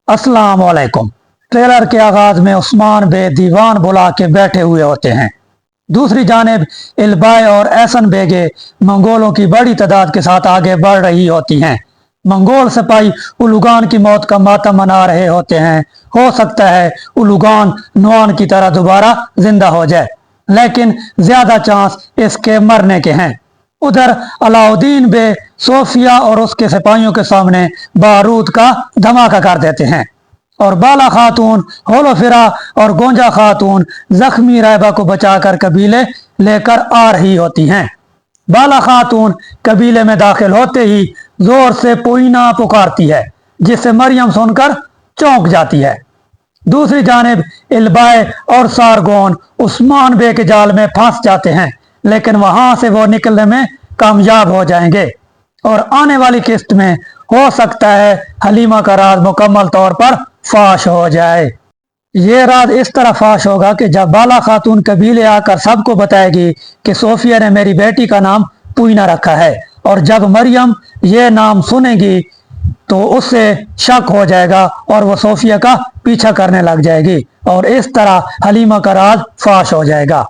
अस्सलाम वालेकुम। ट्रेलर के आगाज में उस्मान बे दीवान बुला के बैठे हुए होते हैं। दूसरी जानिब इल्बाई और एहसन बेगे मंगोलों की बड़ी तादाद के साथ आगे बढ़ रही होती हैं। मंगोल सिपाही उलुगान की मौत का मातम मना रहे होते हैं। हो सकता है उलुगान नुआन की तरह दोबारा जिंदा हो जाए, लेकिन ज्यादा चांस इसके मरने के हैं। उधर अलाउद्दीन बे सोफिया और उसके सिपाहियों के सामने बारूद का धमाका कर देते हैं और बाला खातून, होलोफिरा और गोंजा खातून जख्मी रायबा को बचाकर कबीले लेकर आ रही होती हैं। बाला खातून कबीले में दाखिल होते ही जोर से पुईना पुकारती है, जिसे मरियम सुनकर चौंक जाती है। दूसरी जानिब इल्बाए और सारगोन उस्मान बे के जाल में फंस जाते हैं, लेकिन वहां से वो निकलने में कामयाब हो जाएंगे और आने वाली किस्त में हो सकता है हलीमा का राज मुकम्मल तौर पर फाश हो जाए। ये राज इस तरह फाश होगा कि जब बाला खातून कबीले आकर सबको बताएगी कि सोफिया ने मेरी बेटी का नाम पुईना रखा है, और जब मरियम ये नाम सुनेगी तो उससे शक हो जाएगा और वो सोफिया का पीछा करने लग जाएगी और इस तरह हलीमा का राज फाश हो जाएगा।